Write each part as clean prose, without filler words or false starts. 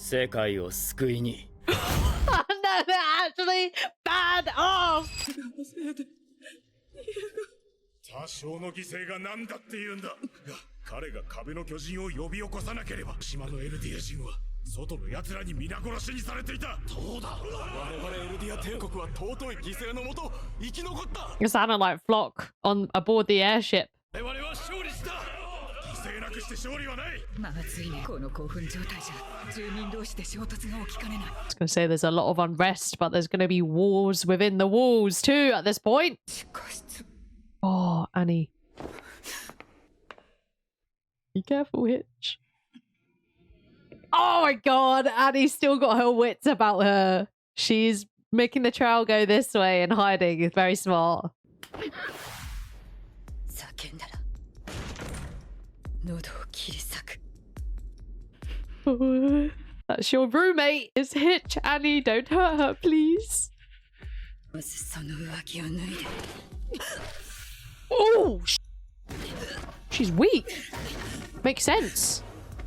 世界を救いに。No, they're actually bad off. 多少の犠牲が何だって言うんだが、彼が壁の巨人を呼び起こさなければ島のエルディア人は外の奴らに皆殺しにされていた。そうだ、我々エルディア帝国は尊い犠牲のもと生き残った。 It sounded like Flock on aboard the airship. 我々は勝利した。犠牲なくして勝利はない。まずいね、この興奮状態じゃ住民同士で衝突が起きかねない。 I was going to say there's a lot of unrest, but there's going to be wars within the walls too at this point. Oh, Annie. Be careful, Hitch. Oh my god, Annie's still got her wits about her. She's making the trail go this way and hiding. It's very smart. 叫んだら喉を切り裂く。 That's your roommate. It's Hitch. Annie, don't hurt her, please. まずその浮気を脱いで。 Oh, she's weak. Makes sense.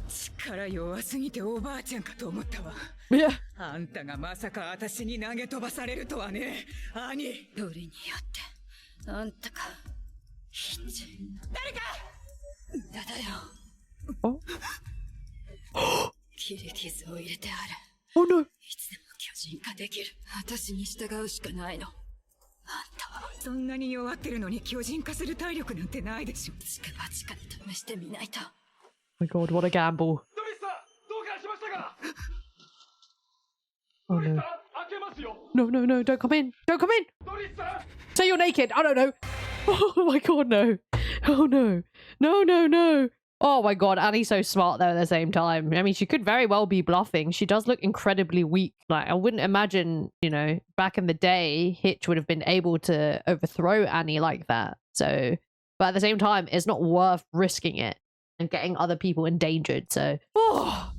力弱すぎておばあちゃんかと思ったわ。 Yeah. あんたがまさか私に投げ飛ばされるとはね、兄。どれによってあんたか。ヒッチ。誰か。だよ。Oh. 切り傷を入れてある。 Oh no. いつでも巨人化できる。私に従うしかないの。あんたはそんなに弱ってるのに巨人化する体力なんてないでしょ。チカバチカで試してみないと。 Oh my god, what a gamble. ドリスさん、どうかしましたか。 Oh no. 開けますよ。 No, no, no, don't come in. Don't come in. ドリスさん。 Say you're naked. I don't know. Oh my god, no. Oh no. No, no, no. Oh my god, Annie's so smart though at the same time. I mean, she could very well be bluffing. She does look incredibly weak. Like, I wouldn't imagine, you know, back in the day, Hitch would have been able to overthrow Annie like that. So, but at the same time, it's not worth risking it and getting other people endangered. So, oh.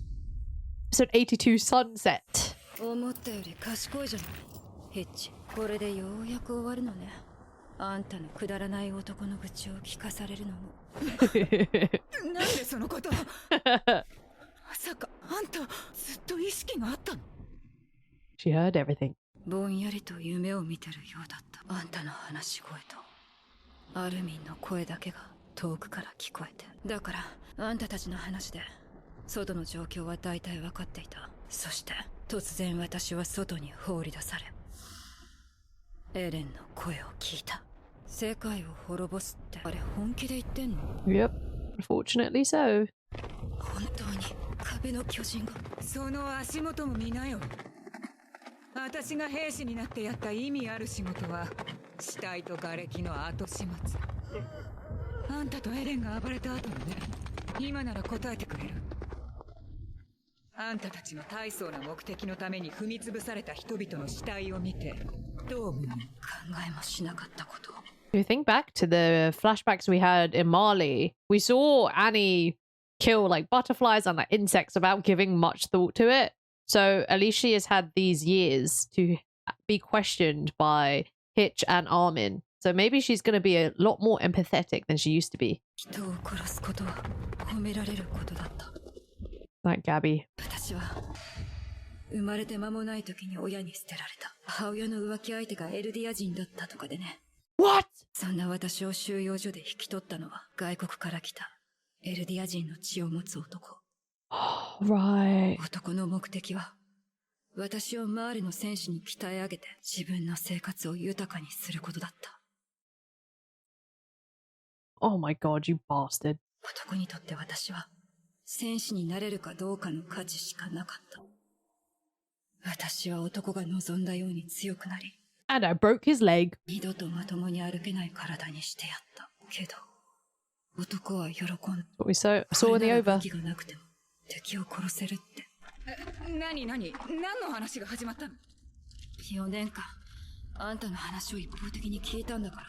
Episode 82 Sunset. 思ったより賢いじゃない。ヒッチ、これでようやく終わるのね。あんたのくだらない男の愚痴を聞かされるのも。なんでそのことを。まさかあんたずっと意識があったの。 She heard everything. ぼんやりと夢を見てるようだった。あんたの話し声とアルミンの声だけが遠くから聞こえて。だからあんたたちの話で外の状況は大体分かっていた。そして突然私は外に放り出され、エレンの声を聞いた。世界を滅ぼすってあれ本気で言ってんの？ Yep. Unfortunately so. 本当に壁の巨人が。その足元も見なよ。私が兵士になってやった意味ある仕事は死体と瓦礫の後始末。あんたとエレンが暴れた後のね。今なら答えてくれる？あんたたちの大層な目的のために踏み潰された人々の死体を見てどう思う？考えもしなかったこと。 If you think back to the flashbacks we had in Marley, we saw Annie kill like butterflies and like insects without giving much thought to it. So at least she has had these years to be questioned by Hitch and Armin. So maybe she's going to be a lot more empathetic than she used to be. 人を殺すことは褒められることだった。 Like Gabby. 私は生まれて間もない時に親に捨てられた。母親の浮気相手がエルディア人だったとかでね。 What? そんな私を収容所で引き取ったのは外国から来たエルディア人の血を持つ男。Right. 男の目的は私を周りの戦士に鍛え上げて自分の生活を豊かにすることだった。 Oh my god, you bastard. 男にとって私は戦士になれるかどうかの価値しかなかった。私は男が望んだように強くなり、 And I broke his leg. 二度とまともに歩けない体にしてやった。けど、男は喜んだ。 What we saw in the 武 over. 器がなくても敵を殺せるって。何の話が始まったの？ 4年間、あんたの話を一方的に聞いたんだから。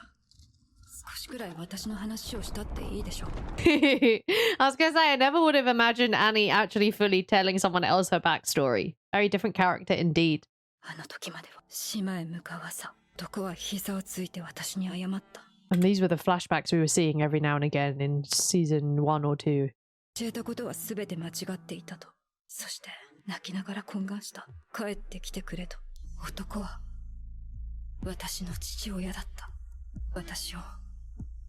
少しくらい私の話をしたっていいでしょ。 I was going to say, I never would have imagined Annie actually fully telling someone else her backstory. Very different character indeed. あの時までは島へ向かわさ、男は膝をついて私に謝った。 And these were the flashbacks we were seeing every now and again in season 1 or 2. 教えたことは全て間違っていたと。そして泣きながら懇願した。帰ってきてくれと。男は私の父親だった。私を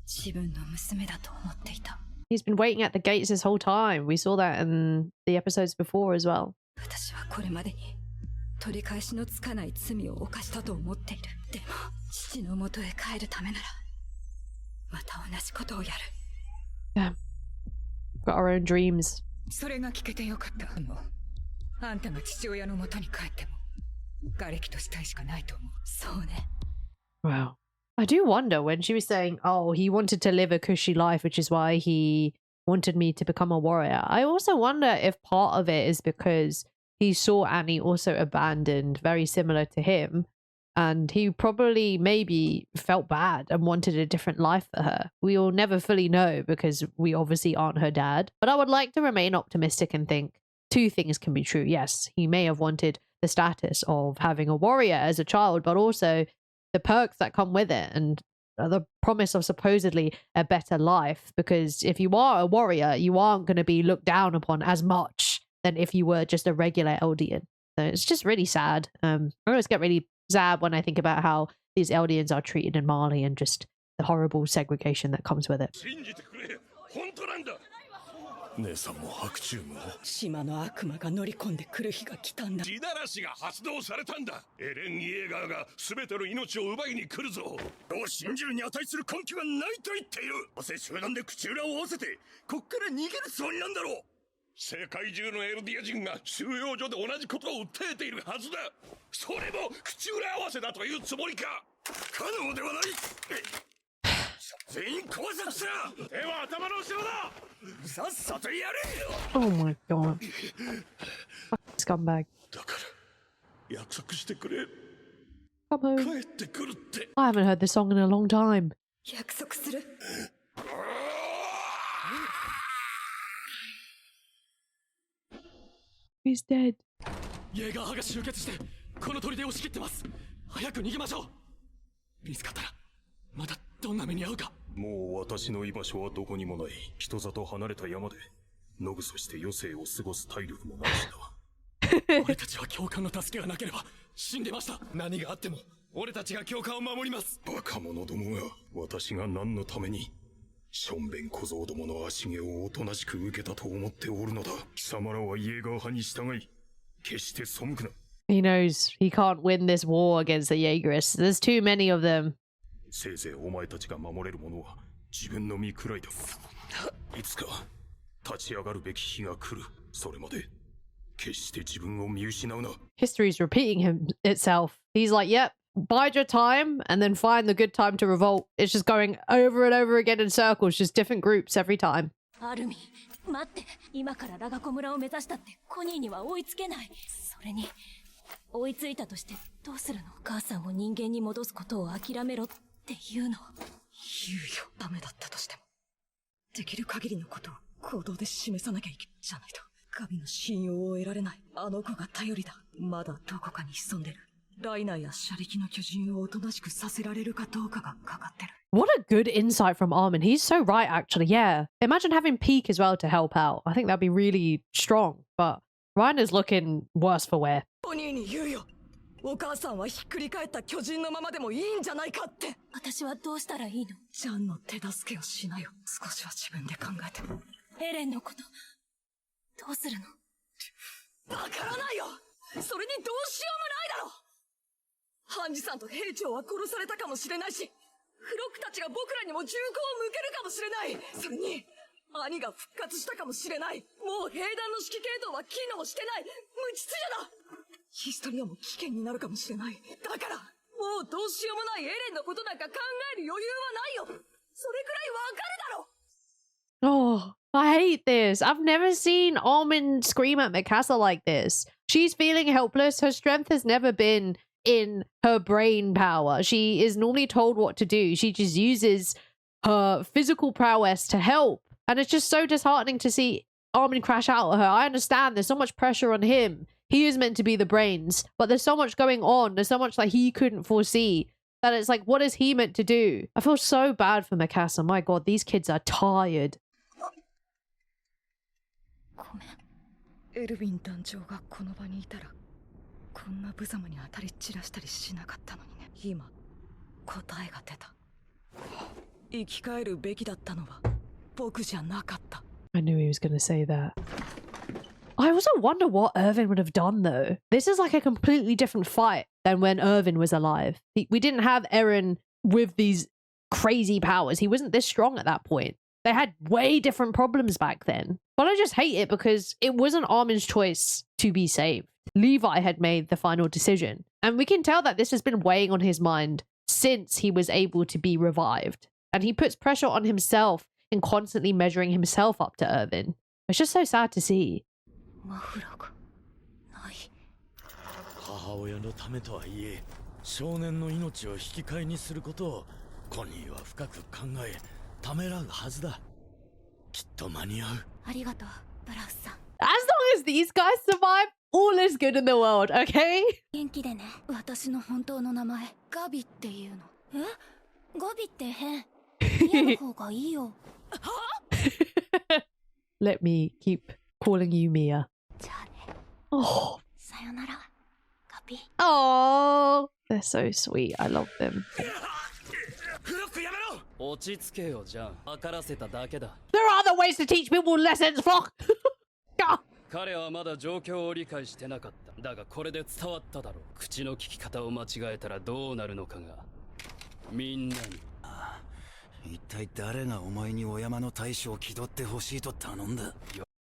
自分の娘だと思っていた。 He's been waiting at the gates this whole time. We saw that in the episodes before as well. 私はこれまでに取り返しのつかない罪を犯したと思っている。でも父の元へ帰るためならまた同じことをやる。 Yeah. Got our own dreams. それが聞けてよかった。あんたが父親の元に帰っても瓦礫としたいしかないと思う。そうね。 Wow. I do wonder when she was saying, oh, he wanted to live a cushy life, which is why he wanted me to become a warrior. I also wonder if part of it is because he saw Annie also abandoned, very similar to him. And he probably maybe felt bad and wanted a different life for her. We'll never fully know because we obviously aren't her dad. But I would like to remain optimistic and think two things can be true. Yes, he may have wanted the status of having a warrior as a child, but also the perks that come with it and the promise of supposedly a better life. Because if you are a warrior, you aren't going to be looked down upon as much than if you were just a regular Eldian. So it's just really sad. I always get really sad when I think about how these Eldians are treated in Mali and just the horrible segregation that comes with it. 姉さんも白昼夢を。島の悪魔が乗り込んでくる日が来たんだ。地ならしが発動されたんだ。エレン・イエーガーが全ての命を奪いに来るぞ。どう信じるに値する根拠はないと言っている。どうせ集団で口裏を合わせてこっから逃げるつもりなんだろう。世界中のエルディア人が収容所で同じことを訴えているはずだ。それも口裏合わせだというつもりか。不可能ではない。全員拘束する。手は頭の後ろだ。さっさとやれよ。 Oh my god. Scumbag. だから約束してくれ。 Come home. 帰ってくるって。 I haven't heard this song in a long time. 約束する。 He's dead. イェーガー派が集結してこの砦を仕切ってます。早く逃げましょう。見つかったらまたどんな目に遭うか。もう私の居場所はどこにもない。人里離れた山でのぐそして余生を過ごす体力もないしだ。俺たちは教官の助けがなければ死んでました。何があっても俺たちが教官を守ります。バカ者どもが私が何のためにしょんべん小僧どもの足毛をおとなしく受けたと思っておるのだ。貴様らはイエーガー派に従い決して背くな。 He knows he can't win this war against the Jaegerists. There's too many of them. せいぜいお前たちが守れるものは自分の身くらいだ。いつか立ち上がるべき日が来る。それまで決して自分を見失うな。 History's repeating itself. He's like, yep, bide your time and then find the good time to revolt. It's just going over and over again in circles, just different groups every time. アルミン、待って。今からラガコ村を目指したってコニーには追いつけない。それに追いついたとしてどうするの。お母さんを人間に戻すことを諦めろって言うの。言うよ。ダメだったとしてもできる限りのことを行動で示さなきゃいけない。じゃないと神の信用を得られない。あの子が頼りだ。まだどこかに潜んでる。ライナーや車力の巨人をおとなしくさせられるかどうかがかかってる。 What a good insight from Armin. He's so right, actually. Yeah. Imagine having Peak as well to help out. I think that'd be really strong. But Reiner's looking worse for wear. コニーに言うよ。お母さんはひっくり返った巨人のままでもいいんじゃないかって。私はどうしたらいいの。ジャンの手助けをしなよ。少しは自分で考えて。エレンのことどうするの。わからないよ。それにどうしようもないだろ。ハンジさんと兵長は殺されたかもしれないし、フロックたちが僕らにも銃口を向けるかもしれない。それに兄が復活したかもしれない。もう兵団の指揮系統は機能してない。無秩序だ。ヒストリアも危険になるかもしれない。だからもうどうしようもないエレンのことなんか考える余裕はないよ。それくらいわかるだろ。 Oh, I hate this. I've never seen Armin scream at Mikasa like this. She's feeling helpless. Her strength has never been in her brain power. She is normally told what to do. She just uses her physical prowess to help. And it's just so disheartening to see Armin crash out at her. I understand there's so much pressure on him. He is meant to be the brains, but there's so much going on. There's so much that he couldn't foresee that it's like, what is he meant to do? I feel so bad for Mikasa. My God, these kids are tired. ごめん。エルヴィン団長がこの場にいたらこんな無様に当たり散らしたりしなかったのにね。今答えが出た。生き返るべきだったのは僕じゃなかった。 I knew he was going to say that. I also wonder what Irvin would have done though. This is like a completely different fight than when Irvin was alive. We didn't have Eren with these crazy powers. He wasn't this strong at that point. They had way different problems back then. But I just hate it because it wasn't Armin's choice to be saved. Levi had made the final decision. And we can tell that this has been weighing on his mind since he was able to be revived. And he puts pressure on himself in constantly measuring himself up to Irvin. It's just so sad to see. マフラがない。母親のためとはいえ少年の命を引き換えにすることをコニーは深く考えためらうはずだ。きっと間に合う。ありがとう、ブラウスさん。 As long as these guys survive, all is good in the world, okay? 元気でね。私の本当の名前、ガビっていうの。え？ガビって変。ミアの方がいいよ。Let me keep calling you Mia. じゃあね。 Oh, さよなら、ガビ。 oh, they're so sweet. I love them. フロックやめろ。落ち着けよジャン。分からせただけだ。 There are other ways to teach people lessons, Flock. 彼はまだ状況を理解してなかった。だがこれで伝わっただろう。口の利き方を間違えたらどうなるのかがみんなに。一体誰がお前にお山の大将を気取ってほしいと頼んだ。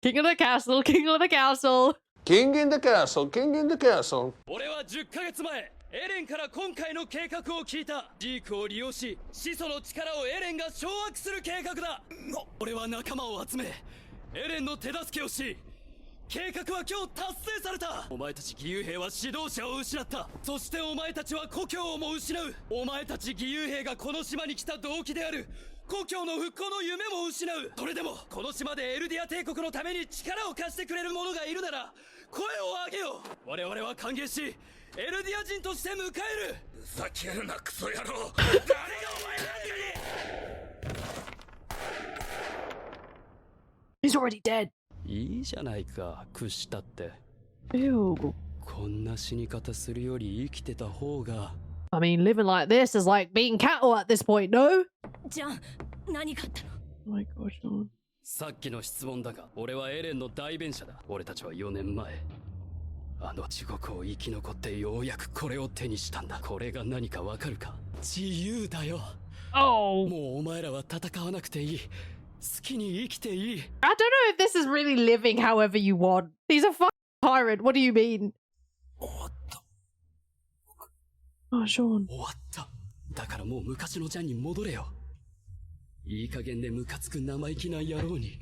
King of the castle, king of the castle. King in the castle, king in the castle. 俺は10ヶ月前エレンから今回の計画を聞いた。ジークを利用し始祖の力をエレンが掌握する計画だ。俺は仲間を集めエレンの手助けをし計画は今日達成された。お前たち義勇兵は指導者を失った。そしてお前たちは故郷をも失う。お前たち義勇兵がこの島に来た動機である故郷の復興の夢も失う。それでもこの島でエルディア帝国のために力を貸してくれる者がいるなら声を上げよう。我々は歓迎しエルディア人として迎える。ふざけるなクソ野郎。誰がお前なんかに。 He's already dead. いいじゃないか屈したって。 Ew. こんな死に方するより生きてた方が。 I mean, living like this is like being cattle at this point, no? ジャン、何があったの？ Oh my gosh, Sean. さっきの質問だが俺はエレンの代弁者だ。俺たちは4年前あの地獄を生き残ってようやくこれを手にしたんだ。これが何かわかるか？自由だよ。 Oh. もうお前らは戦わなくていい。好きに生きていい。 I don't know if this is really living however you want. He's a fucking tyrant. What do you mean? 終わった。 Oh, Sean. 終わった。だからもう昔のジャンに戻れよ。いい加減でムカつく生意気な野郎に。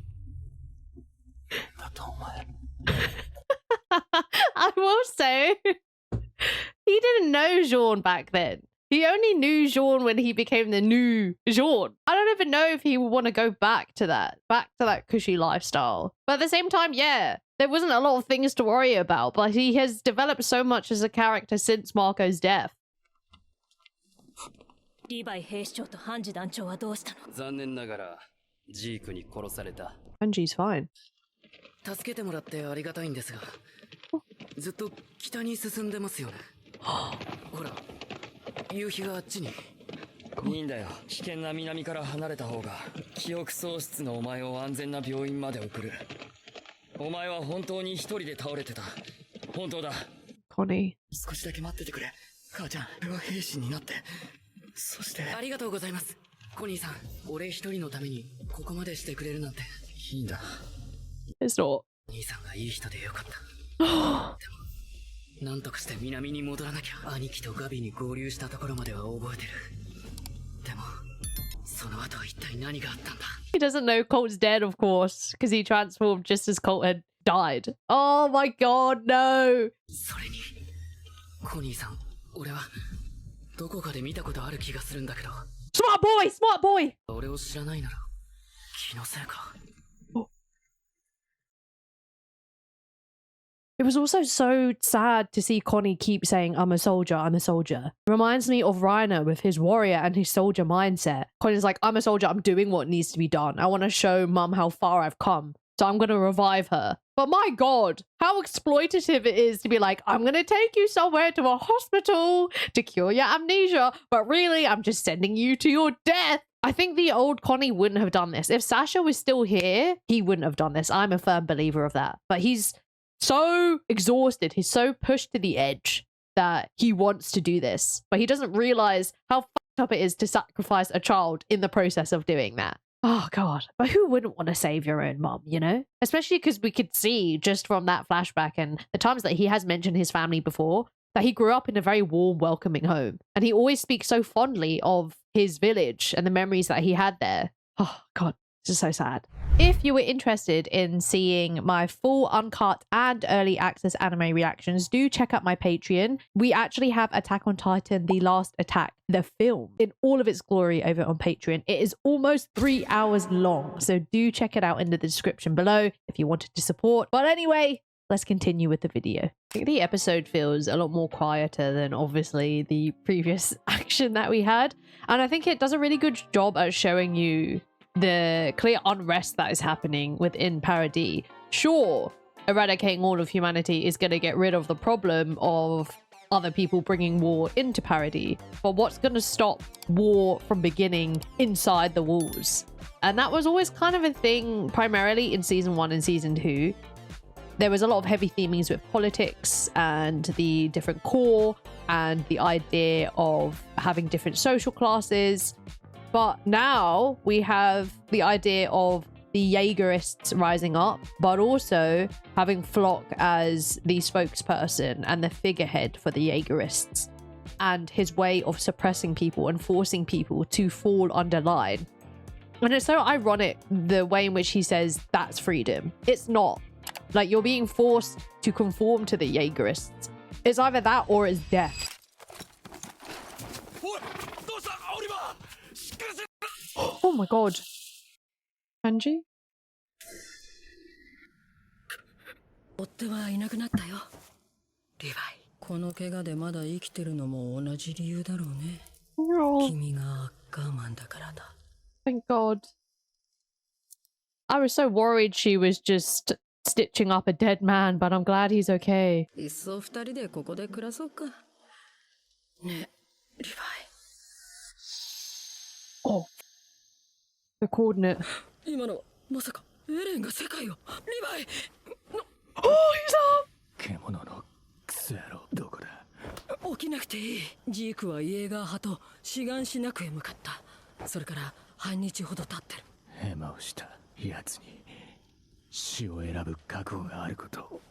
だとお前。I will say, he didn't know Jean back then. He only knew Jean when he became the new Jean. I don't even know if he would want to go back to that cushy lifestyle. But at the same time, yeah, there wasn't a lot of things to worry about, but he has developed so much as a character since Marco's death. リヴァイ兵士長とハンジ団長はどうしたの？残念ながらジークに殺された。 Anji's fine. 助けてもらってありがたいんですが、ずっと北に進んでますよね。ほら、夕日があっちに。いいんだよ。危険な南から離れた方が記憶喪失のお前を安全な病院まで送る。お前は本当に一人で倒れてた。本当だ。 Connie. 少しだけ待っててくれ。母ちゃん、俺は兵士になって。そしてありがとうございます。コニーさん、俺一人のためにここまでしてくれるなんて。いいんだ。 It's not. 兄さんがいい人でよかった。でも、なんとかして南に戻らなきゃ。兄貴とガビに合流したところまでは覚えてる。でも、その後は一体何があったんだ。 He doesn't know Colt's dead, of course, because he transformed just as Colt had died. Oh my god, no! それに、コニーさん、俺はどこかで見たことある気がするんだけど。 Smart boy! Smart boy! 俺を知らないなら、気のせいか。 It was also so sad to see Connie keep saying, I'm a soldier, I'm a soldier. Reminds me of Reiner with his warrior and his soldier mindset. Connie's like, I'm a soldier, I'm doing what needs to be done. I want to show mum how far I've come. so I'm going to revive her. But my God, how exploitative it is to be like, I'm going to take you somewhere to a hospital to cure your amnesia. But really, I'm just sending you to your death. I think the old Connie wouldn't have done this. If Sasha was still here, he wouldn't have done this. I'm a firm believer of that. But he's so exhausted. He's so pushed to the edge that he wants to do this. But he doesn't realize how fucked up it is to sacrifice a child in the process of doing that. Oh, God. But who wouldn't want to save your own mom, you know? Especially because we could see just from that flashback and the times that he has mentioned his family before, that he grew up in a very warm, welcoming home. And he always speaks so fondly of his village and the memories that he had there. Oh, God. This is so sad. If you were interested in seeing my full uncut and early access anime reactions, do check out my Patreon. We actually have Attack on Titan, The Last Attack, the film, in all of its glory over on Patreon. It is almost 3 hours long, so do check it out in the description below if you wanted to support. But anyway, let's continue with the video. I think the episode feels a lot more quieter than obviously the previous action that we had. And I think it does a really good job at showing you the clear unrest that is happening within Paradis. Sure, eradicating all of humanity is going to get rid of the problem of other people bringing war into Paradis, but what's going to stop war from beginning inside the walls? And that was always kind of a thing, primarily in season 1 and season 2. There was a lot of heavy themings with politics and the different core and the idea of having different social classes. But now we have the idea of the Jaegerists rising up, but also having Flock as the spokesperson and the figurehead for the Jaegerists, and his way of suppressing people and forcing people to fall under line. And it's so ironic the way in which he says that's freedom. It's not. Like, you're being forced to conform to the Jaegerists. It's either that or it's death. Oh my God. Hanji? 追っ手はいなくなったよ。リヴァイ、この怪我でまだ生きてるのも同じ理由だろうね。Oh, 君がアッカーマンだからだ。 thank God. I was so worried she was just stitching up a dead man, but I'm glad he's okay. いっそ二人でここで暮らそうか。ねえ、リヴァイ。 Oh. The coordinate. 今のまさかエレンが世界を。リヴァイ。Oh, he's up! 獣のクソ野郎どこだ。起きなくていい。ジークはイエーガー派と志願しなくへ向かった。それから半日ほど経ってる。ヘマをした奴に死を選ぶ覚悟があることを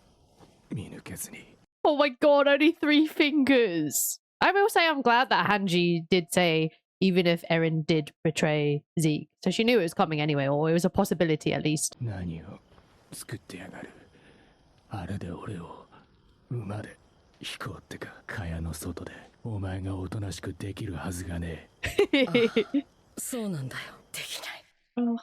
見抜けずに。 Oh my God, only 3 fingers. I will say I'm glad that Hanji did say even if Eren did betray Zeke. So she knew it was coming anyway, or it was a possibility at least. 何を作ってやがる。あれで俺を馬で飛行ってか蚊帳の外でお前がおとなしくできるはずがねえ。そうなんだよ。できない。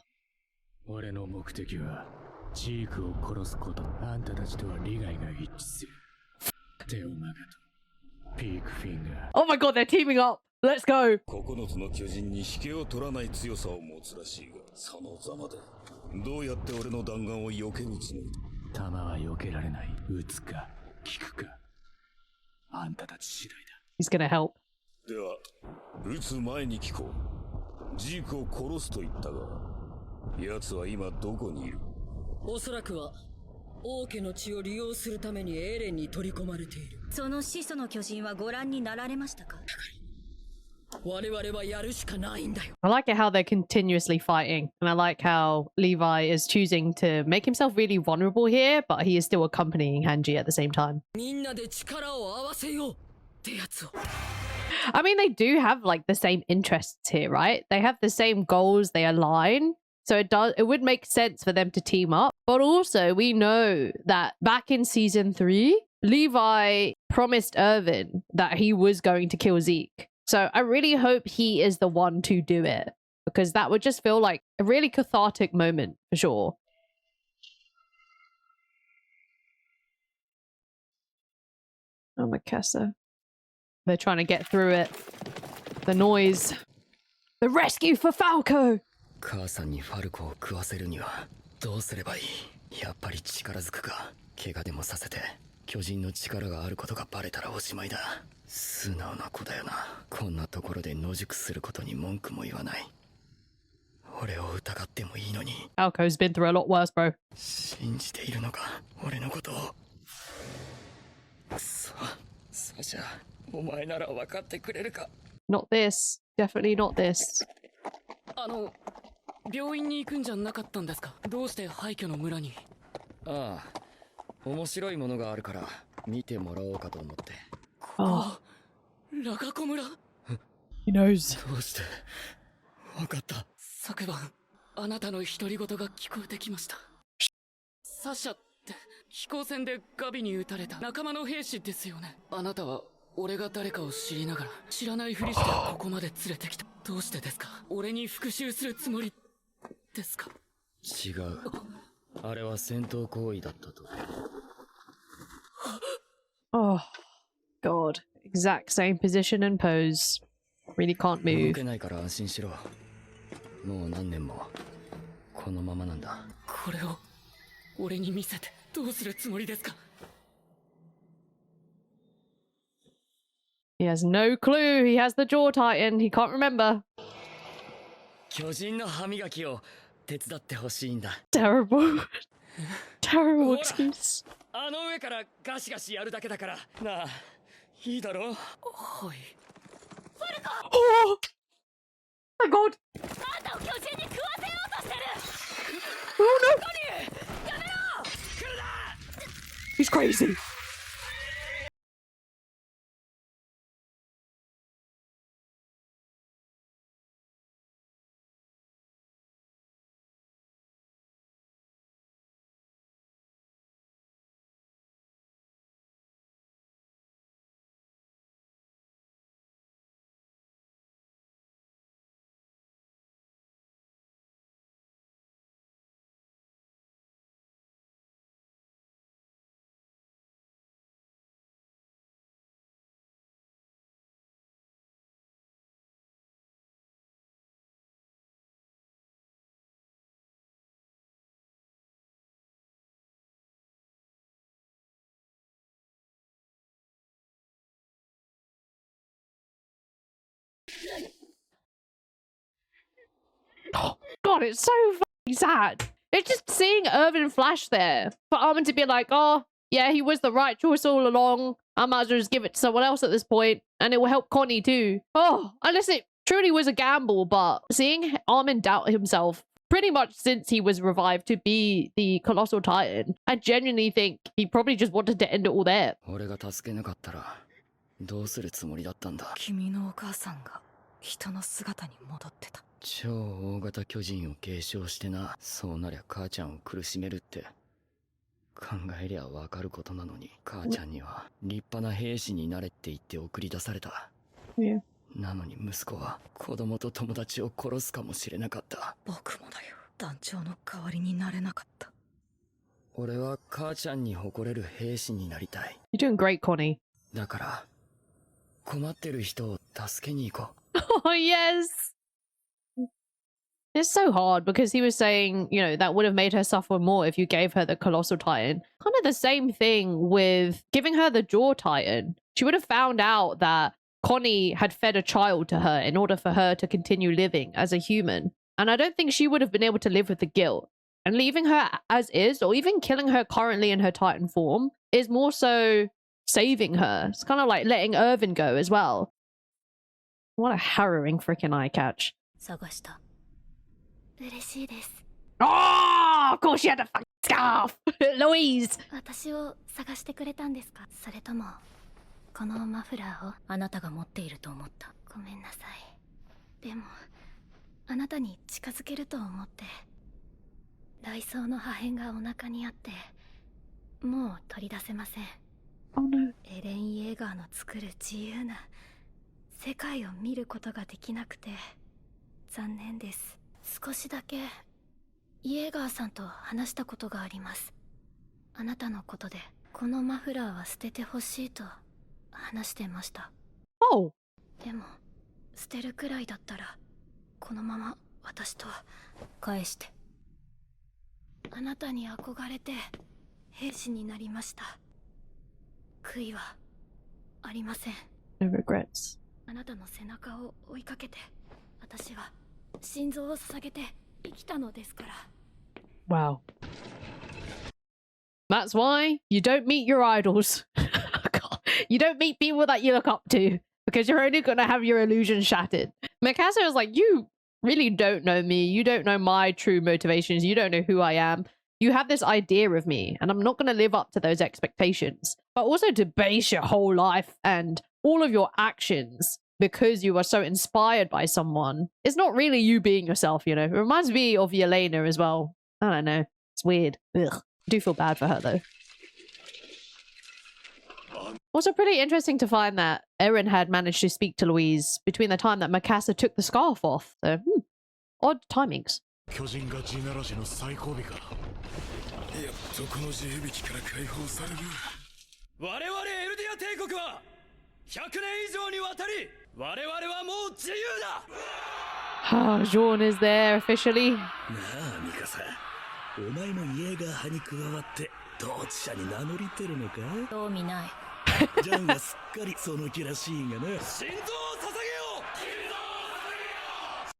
俺の目的はジークを殺すこと。あんたたちとは利害が一致する。テオマガとピークフィンガー。 Oh my God, they're teaming up. Let's go. 9つの巨人に引けを取らない強さを持つらしいが、そのざまでどうやって俺の弾丸を避けるつもりだ。弾は避けられない。撃つか効くかあんたたち次第だ。 He's gonna help. では撃つ前に聞こう。ジークを殺すと言ったが、奴は今どこにいる？おそらくは王家の血を利用するためにエレンに取り込まれている。その始祖の巨人はご覧になられましたか？我々はやるしかないんだよ。 I like it how they're continuously fighting. And I like how Levi is choosing to make himself really vulnerable here, but he is still accompanying Hanji at the same time. みんなで力を合わせようってやつを。 I mean, they do have like the same interests here, right? They have the same goals, they align. So it would make sense for them to team up. But also we know that back in season 3, Levi promised Irvin that he was going to kill Zeke. So I really hope he is the one to do it, because that would just feel like a really cathartic moment for sure. Oh, Mikasa. They're trying to get through it. The noise. The rescue for Falco! 母さんにファルコを食わせるにはどうすればいい？やっぱり力ずくか。怪我でもさせて巨人の力があることがバレたらおしまいだ。素直な子だよな。こんなところで野宿することに文句も言わない。俺を疑ってもいいのに。 Alco's been through a lot worse, bro. 信じているのか、俺のことを。サシャ、お前なら分かってくれるか。 Not this. Definitely not this. 病院に行くんじゃなかったんですか？どうして廃墟の村に？ああ、面白いものがあるから見てもらおうかと思って。Oh, ラガコ村？ he knows. どうして分かった？昨晩あなたの独り言が聞こえてきました。サシャって飛行船でガビに撃たれた仲間の兵士ですよね。あなたは俺が誰かを知りながら知らないふりしてここまで連れてきた。どうしてですか？俺に復讐するつもりですか？違う、あれは戦闘行為だったと。 Oh, God. Exact same position and pose. Really can't 動 move. けないから安心しろ。もう何年もこのままなんだ。これを俺に見せてどうするつもりですか？ He has no clue. He has the jaw titan. He can't remember. 巨人の歯磨きを手伝ってほしいんだ。 Terrible. Terrible excuse. あの上からガシガシやるだけだからなあ、いいだろう。はい。Oh my God. あんたを巨人に食わせようとしてる。 Oh no. He's crazy. Oh, God, it's so fucking sad. It's just seeing Irvin flash there for Armin to be like, oh, yeah, he was the right choice all along. I might as well just give it to someone else at this point, and it will help Connie too. Oh, unless it truly was a gamble, but seeing Armin doubt himself pretty much since he was revived to be the Colossal Titan, I genuinely think he probably just wanted to end it all there. 俺が助けなかったらどうするつもりだったんだ。君のお母さんが人の姿に戻ってた。超大型巨人を継承してな。そうなりゃ母ちゃんを苦しめるって考えりゃわかることなのに、母ちゃんには立派な兵士になれって言って送り出された。Yeah. なのに息子は子供と友達を殺すかもしれなかった。僕もだよ。団長の代わりになれなかった。俺は母ちゃんに誇れる兵士になりたい。 You're doing great, Connie. だから困ってる人を助けに行こう。Oh, yes. It's so hard because he was saying, you know, that would have made her suffer more if you gave her the Colossal Titan. Kind of the same thing with giving her the Jaw Titan. She would have found out that Connie had fed a child to her in order for her to continue living as a human. And I don't think she would have been able to live with the guilt. And leaving her as is, or even killing her currently in her Titan form, is more so saving her. It's kind of like letting Irvin go as well. What a harrowing freaking eye catch. 探した。嬉しいです。 Oh, of course she had a fucking scarf! Louise! 私を探してくれたんですか？それともこのマフラーをあなたが持っていると思った。ごめんなさい。でもあなたに近づけると思って。雷装の破片がお腹にあってもう取り出せません。 Oh no. エレン・イエーガーの作る自由な世界を見ることができなくて残念です。少しだけイエーガーさんと話したことがあります。あなたのことでこのマフラーは捨ててほしいと話してました。 Oh. でも捨てるくらいだったらこのまま私と返して。あなたに憧れて兵士になりました。悔いはありません。 No regrets. あなたの背中を追いかけて、私は心臓を捧げて生きたのですから。 Wow. That's why you don't meet your idols. God. You don't meet people that you look up to, because you're only gonna have your illusion shattered. Mikasa is like, you really don't know me. You don't know my true motivations. You don't know who I am. You have this idea of me, and I'm not going to live up to those expectations. But also to base your whole life and all of your actions because you are so inspired by someone, it's not really you being yourself, you know? It reminds me of Yelena as well. I don't know. It's weird. Ugh. I do feel bad for her, though. Also pretty interesting to find that Eren had managed to speak to Louise between the time that Mikasa took the scarf off. So, odd timings. 巨人が地ならしの最後尾か。やっとこの地響きから解放される。我々エルディア帝国は100年以上にわたり我々はもう自由だ。Jean is there officially. なあミカサ、お前もイエーガー派に加わって統治者に名乗りてるのか？興味ない。ジャンはすっかりその気らしいがな。心臓を捧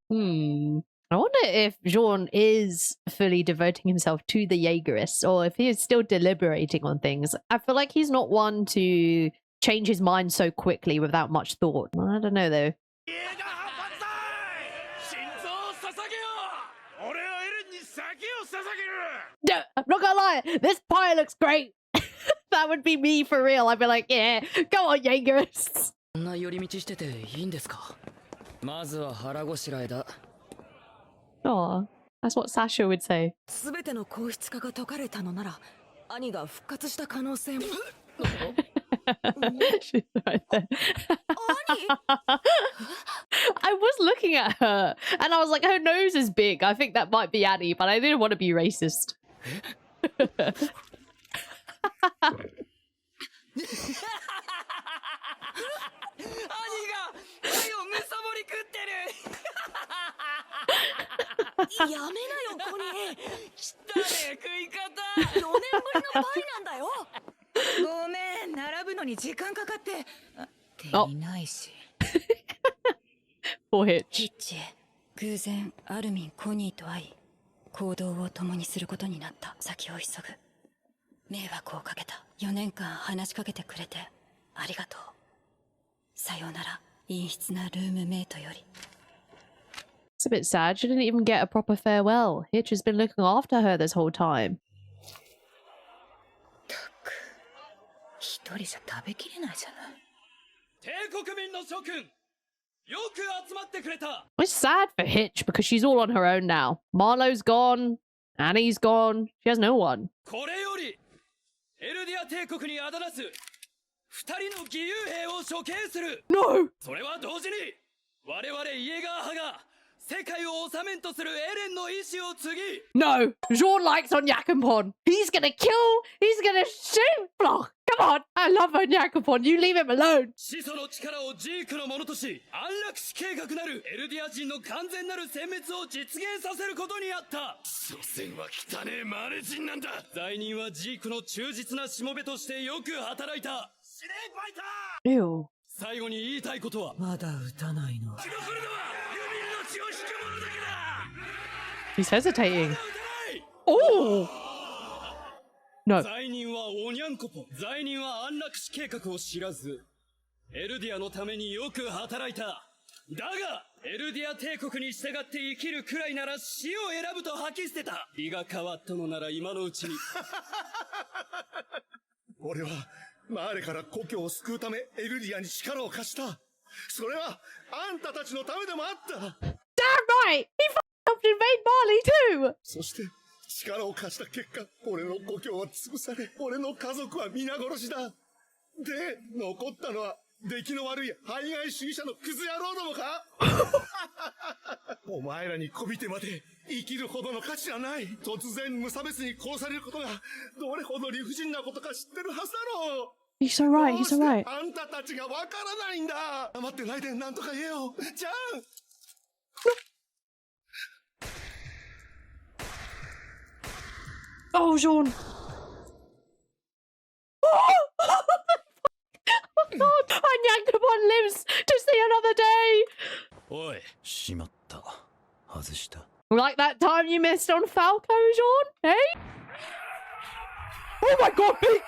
げよう。I wonder if Jean is fully devoting himself to the Jaegerists, or if he is still deliberating on things. I feel like he's not one to change his mind so quickly without much thought. I don't know though. No, I'm not gonna lie, this pie looks great. That would be me for real. I'd be like, yeah, go on, Jaegerists. そんな寄り道してていいんですか？まずは腹ごしらえだ。Oh, that's what Sasha would say. すべての硬質化が解かれたのなら、兄が復活した可能性も。She's right there. I was looking at her and I was like, her nose is big. I think that might be Annie, but I didn't want to be racist. 兄が愛をむさぼり食ってる。やめなよコニー。汚ねえ食い方。4年ぶりのパイなんだよ。ごめん、並ぶのに時間かかって。っていないし。Poor Hitch. ヒッチ、偶然アルミン、コニーと会い、行動を共にすることになった。先を急ぐ。迷惑をかけた。4年間話しかけてくれてありがとう。さようなら、陰湿なルームメイトより。It's a bit sad. She didn't even get a proper farewell. Hitch has been looking after her this whole time. 一人じゃ食べきれないじゃない。帝国民の諸君、よく集まってくれた。 It's sad for Hitch because she's all on her own now. Marlowe's gone. Annie's gone. She has no one. これよりエルディア帝国にあだなす2人の義勇兵を処刑する。 No! それは同時に我々イエガー派が世界を治めんとするエレンの意志を継ぎ。 No! Jean likes Onyakumpon. He's gonna kill. He's gonna shoot. Block. Come on. I love Onyakumpon. You leave him alone. 始祖の力をジークのものとし安楽死計画なるエルディア人の完全なる殲滅を実現させることにあった。所詮は汚ねえマネ人なんだ。罪人はジークの忠実なしもべとしてよく働いた。司令ファイター。 Ew. 最後に言いたいことは、まだ撃たないの。残るのはユミルの血を引く者だけだ。 He's hesitating. Oh! No. 罪人はオニャンコポ。罪人は安楽死計画を知らず、エルディアのためによく働いた。だが、エルディア帝国に従って生きるくらいなら死を選ぶと吐き捨てた。日が変わったのなら今のうちに。俺はマーレから故郷を救うためエルディアに力を貸した。それはあんたたちのためでもあった。 Damn right! He helped invade Bali too! そして力を貸した結果、俺の故郷は潰され、俺の家族は皆殺しだ。で、残ったのは出来の悪い排外主義者のクズ野郎どもか。お前らにこびてまで生きるほどの価値はない。突然無差別に殺されることがどれほど理不尽なことか知ってるはずだろう。 He's so right, he's so right. あんたたちがわからないんだ。黙ってないでなんとか言えよ。じゃん。Oh, Jean. Oh God! And Yankabon lives to see another day. おい、しまった外した Like that time you missed on Falco, Jean? Hey? Oh my God! Big.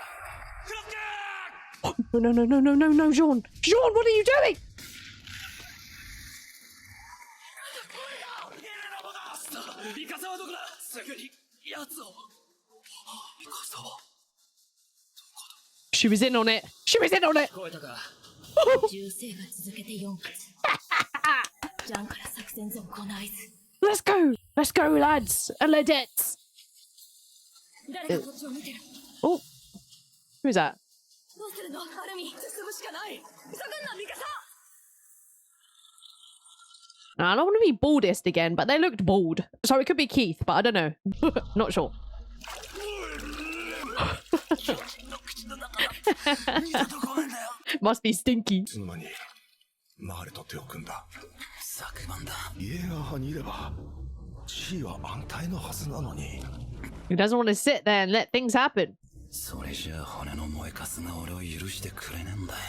Oh, no, no, no, no, no, no, Jean! Jean, what are you doing? ミカサはどこだすぐに奴をミカサは She was in on it. She was in on it. 聞こえたか銃声が続けて4発ジャンから作戦続行の合図 Let's go. Let's go, lads and ladettes. 誰かこっちを見てる Oh, who's that? どうするのアルミン進むしかない急ぐんなミカサ Now, I don't want to be baldest again, but they looked bald. So it could be Keith, but I don't know. Not sure. Must be stinky. つまりマーレと手を組んだ昨晩だイエーガー派にいれば地位は安泰のはずなのに He doesn't want to sit there and let things happen. それじゃあ骨の燃えかすが俺を許してくれねえんだよ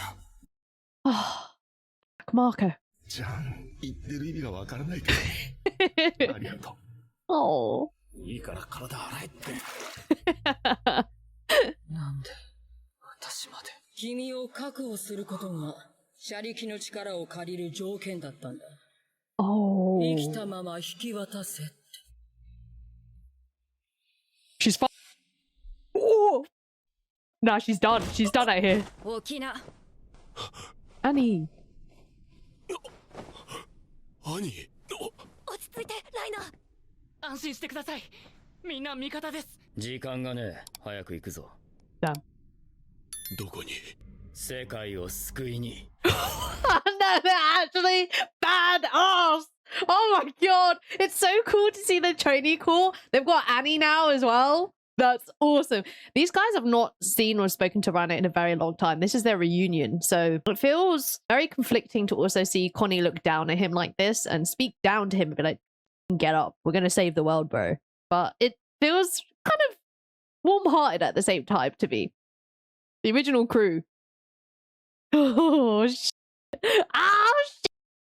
Marco. じゃん言ってる意味がわからないけどありがとう Oh. いいから体洗えってなんで私まで君を確保することが車力の力を借りる条件だったんだ Oh. 生きたまま引き渡せって She's fine. Oh. Nah, she's done. She's done out here. 起きな Annie. 兄落ち着いてライナー安心してくださいみんな味方です時間がねえ早く行くぞ Damn. どこに世界を救いに No, they're actually badass. Oh my God. It's so cool to see the trainee corps. They've got Annie now as well. That's awesome. These guys have not seen or spoken to Rana in a very long time. This is their reunion. So it feels very conflicting to also see Connie look down at him like this and speak down to him and be like, get up. We're going to save the world, bro. But it feels kind of warm-hearted at the same time to me. The original crew. Oh, shit. Oh, shit.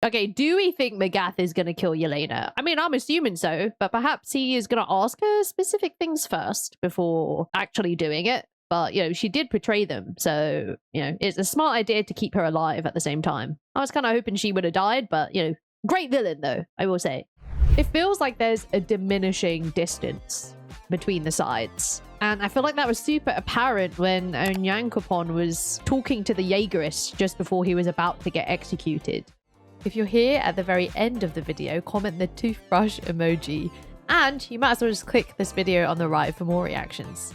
Okay, do we think Magath is going to kill Yelena? I mean, I'm assuming so, but perhaps he is going to ask her specific things first before actually doing it. But, you know, she did betray them, so, you know, it's a smart idea to keep her alive at the same time. I was kind of hoping she would have died, but, you know, great villain, though, I will say. It feels like there's a diminishing distance between the sides. And I feel like that was super apparent when Onyankopon was talking to the Jaegerist just before he was about to get executed. If you're here at the very end of the video, comment the toothbrush emoji. And you might as well just click this video on the right for more reactions.